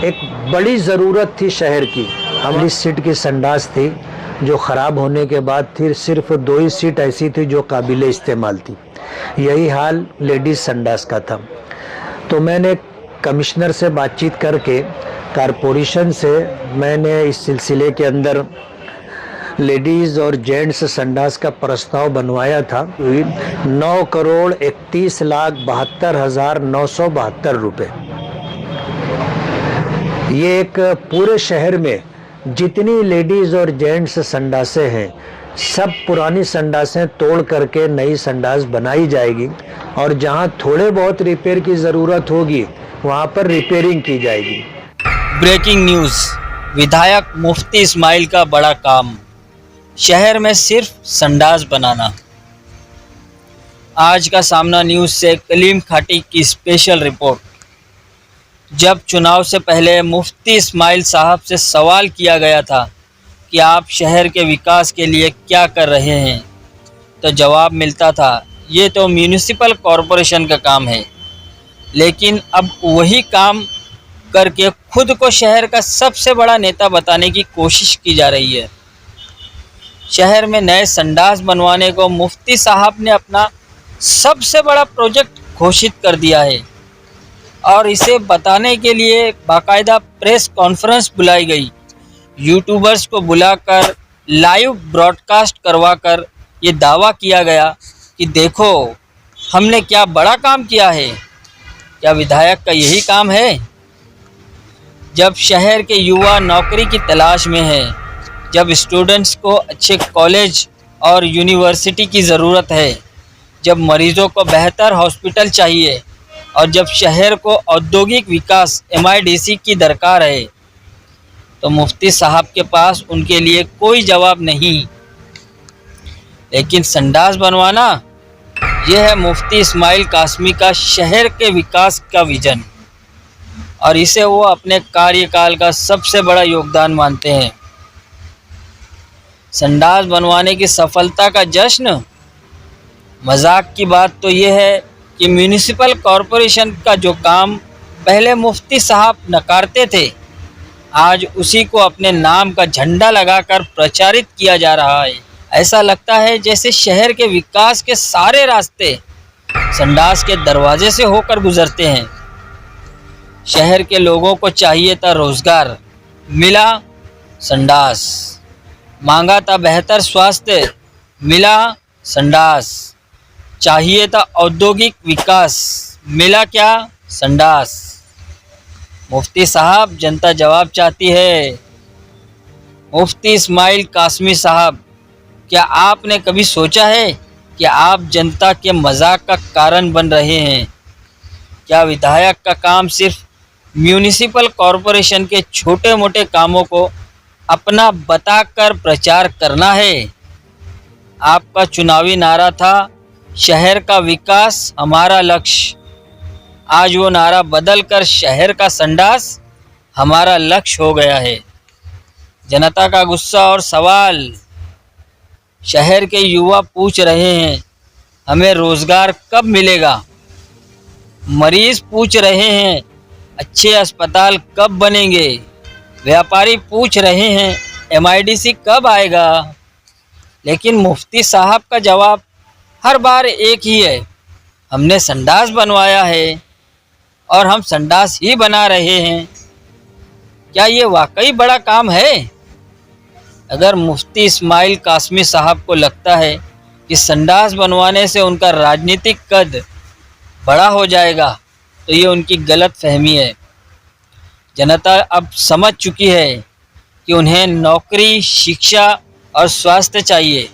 एक बड़ी ज़रूरत थी शहर की। हमारी सीट की संडास थी जो ख़राब होने के बाद फिर सिर्फ 2 ही सीट ऐसी थी जो काबिले इस्तेमाल थी। यही हाल लेडीज़ संडास का था। तो मैंने कमिश्नर से बातचीत करके कारपोरेशन से मैंने इस सिलसिले के अंदर लेडीज़ और जेंट्स संडास का प्रस्ताव बनवाया था। 9,31,72,972 रुपये। ये एक पूरे शहर में जितनी लेडीज़ और जेंट्स संडासें हैं सब पुरानी संडासें तोड़ करके नई संडास बनाई जाएगी और जहां थोड़े बहुत रिपेयर की ज़रूरत होगी वहां पर रिपेयरिंग की जाएगी। ब्रेकिंग न्यूज़, विधायक मुफ्ती इस्माइल का बड़ा काम, शहर में सिर्फ संडास बनाना। आज का सामना न्यूज़ से कलीम खाटी की स्पेशल रिपोर्ट। जब चुनाव से पहले मुफ्ती इस्माइल साहब से सवाल किया गया था कि आप शहर के विकास के लिए क्या कर रहे हैं, तो जवाब मिलता था ये तो म्यूनिसिपल कॉरपोरेशन का काम है। लेकिन अब वही काम करके खुद को शहर का सबसे बड़ा नेता बताने की कोशिश की जा रही है। शहर में नए संडास बनवाने को मुफ्ती साहब ने अपना सबसे बड़ा प्रोजेक्ट घोषित कर दिया है और इसे बताने के लिए बाकायदा प्रेस कॉन्फ्रेंस बुलाई गई। यूट्यूबर्स को बुलाकर लाइव ब्रॉडकास्ट करवाकर ये दावा किया गया कि देखो हमने क्या बड़ा काम किया है। क्या विधायक का यही काम है? जब शहर के युवा नौकरी की तलाश में हैं, जब स्टूडेंट्स को अच्छे कॉलेज और यूनिवर्सिटी की ज़रूरत है, जब मरीज़ों को बेहतर हॉस्पिटल चाहिए और जब शहर को औद्योगिक विकास MIDC की दरकार है, तो मुफ्ती साहब के पास उनके लिए कोई जवाब नहीं। लेकिन संडास बनवाना, यह है मुफ्ती इस्माइल कासमी का शहर के विकास का विजन और इसे वो अपने कार्यकाल का सबसे बड़ा योगदान मानते हैं। संडास बनवाने की सफलता का जश्न। मजाक की बात तो ये है कि म्यूनिसिपल कॉरपोरेशन का जो काम पहले मुफ्ती साहब नकारते थे, आज उसी को अपने नाम का झंडा लगाकर प्रचारित किया जा रहा है। ऐसा लगता है जैसे शहर के विकास के सारे रास्ते संडास के दरवाजे से होकर गुजरते हैं। शहर के लोगों को चाहिए था रोजगार, मिला संडास। मांगा था बेहतर स्वास्थ्य, मिला संडास। चाहिए था औद्योगिक विकास, मिला क्या? संडास। मुफ्ती साहब, जनता जवाब चाहती है। मुफ्ती इस्माइल कासमी साहब, क्या आपने कभी सोचा है कि आप जनता के मजाक का कारण बन रहे हैं? क्या विधायक का काम सिर्फ म्यूनिसिपल कॉरपोरेशन के छोटे मोटे कामों को अपना बताकर प्रचार करना है? आपका चुनावी नारा था शहर का विकास हमारा लक्ष्य। आज वो नारा बदलकर शहर का संडास हमारा लक्ष्य हो गया है। जनता का गुस्सा और सवाल। शहर के युवा पूछ रहे हैं हमें रोजगार कब मिलेगा। मरीज पूछ रहे हैं अच्छे अस्पताल कब बनेंगे। व्यापारी पूछ रहे हैं MIDC कब आएगा। लेकिन मुफ्ती साहब का जवाब हर बार एक ही है, हमने संडास बनवाया है और हम संडास ही बना रहे हैं। क्या ये वाकई बड़ा काम है? अगर मुफ्ती इस्माइल कासमी साहब को लगता है कि संडास बनवाने से उनका राजनीतिक कद बड़ा हो जाएगा, तो ये उनकी गलत फहमी है। जनता अब समझ चुकी है कि उन्हें नौकरी, शिक्षा और स्वास्थ्य चाहिए,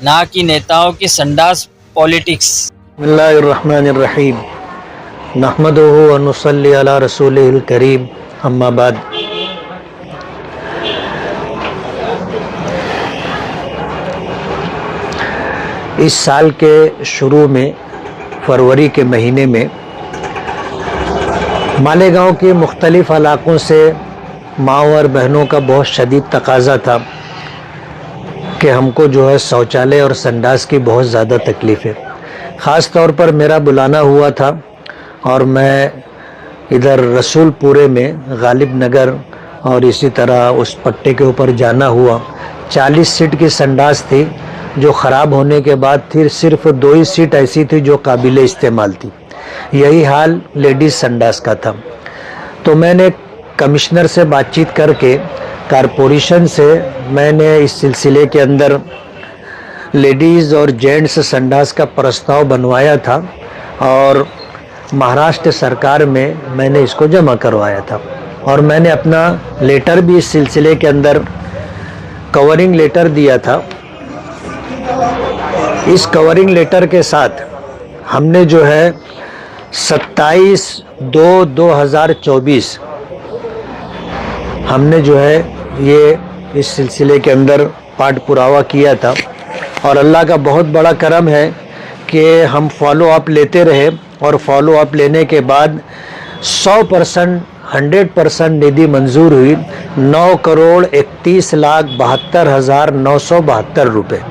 ना कि नेताओं की संडास पॉलिटिक्स। बिस्मिल्लाहिर्रहमानिर्रहीम। नहमदुहु व नुसल्ली अला रसूलिहिल करीम, अम्मा बाद। इस साल के शुरू में फरवरी के महीने में मालेगांव के मुख्तलिफ़ इलाक़ों से माँ और बहनों का बहुत शदीद तकाज़ा था कि हमको जो है शौचालय और संडास की बहुत ज़्यादा तकलीफ़ है। ख़ास तौर पर मेरा बुलाना हुआ था और मैं इधर रसूलपुरे में गालिब नगर और इसी तरह उस पट्टे के ऊपर जाना हुआ। 40 सीट की संडास थी जो ख़राब होने के बाद फिर सिर्फ 2 ही सीट ऐसी थी जो काबिल इस्तेमाल थी। यही हाल लेडीज़ संडास का था। तो मैंने कमिश्नर से बातचीत करके कारपोरेशन से मैंने इस सिलसिले के अंदर लेडीज़ और जेंट्स संडास का प्रस्ताव बनवाया था और महाराष्ट्र सरकार में मैंने इसको जमा करवाया था और मैंने अपना लेटर भी इस सिलसिले के अंदर कवरिंग लेटर दिया था। इस कवरिंग लेटर के साथ हमने जो है 27/2/2024 हमने जो है ये इस सिलसिले के अंदर पाठ पुरावा किया था और अल्लाह का बहुत बड़ा करम है कि हम फॉलो अप लेते रहे और फॉलो अप लेने के बाद 100% निधि मंजूर हुई। 9,31,72,972 रुपये।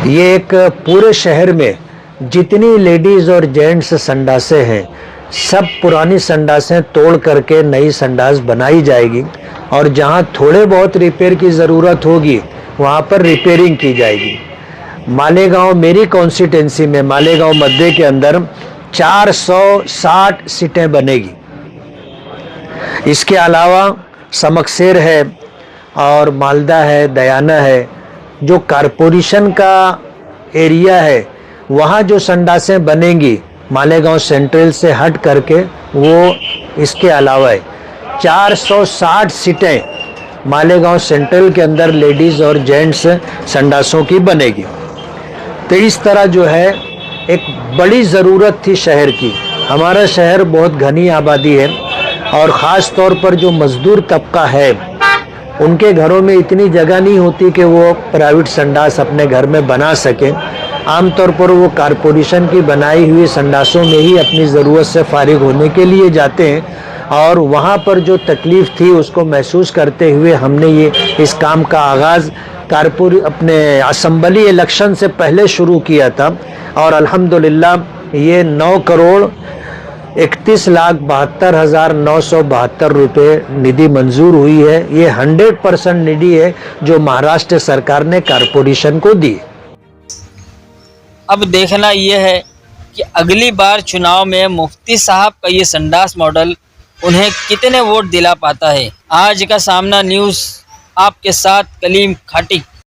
ये एक पूरे शहर में जितनी लेडीज़ और जेंट्स संडासें हैं सब पुरानी संडासें तोड़ करके नई संडास बनाई जाएगी और जहां थोड़े बहुत रिपेयर की ज़रूरत होगी वहां पर रिपेयरिंग की जाएगी। मालेगांव मेरी कॉन्स्टिट्यूंसी में मालेगांव मध्य के अंदर 460 सीटें बनेगी। इसके अलावा समकसेर है और मालदा है, दयाना है। जो कारपोरेशन का एरिया है वहाँ जो संडासें बनेंगी मालेगांव सेंट्रल से हट करके वो इसके अलावा है। 460 सीटें मालेगांव सेंट्रल के अंदर लेडीज़ और जेंट्स संडासों की बनेगी। तो इस तरह जो है एक बड़ी ज़रूरत थी शहर की। हमारा शहर बहुत घनी आबादी है और ख़ास तौर पर जो मज़दूर तबका है उनके घरों में इतनी जगह नहीं होती कि वो प्राइवेट संडास अपने घर में बना सकें। आमतौर पर वो कारपोरेशन की बनाई हुई संडासों में ही अपनी ज़रूरत से फारिग होने के लिए जाते हैं और वहाँ पर जो तकलीफ़ थी उसको महसूस करते हुए हमने ये इस काम का आगाज़ अपने असम्बली इलेक्शन से पहले शुरू किया था और अल्हम्दुलिल्लाह ये 9,31,72,972 रुपये निधि मंजूर हुई है। ये 100% निधि है जो महाराष्ट्र सरकार ने कारपोरेशन को दी। अब देखना यह है कि अगली बार चुनाव में मुफ्ती साहब का ये संडास मॉडल उन्हें कितने वोट दिला पाता है। आज का सामना न्यूज़ आपके साथ कलीम खाटिक।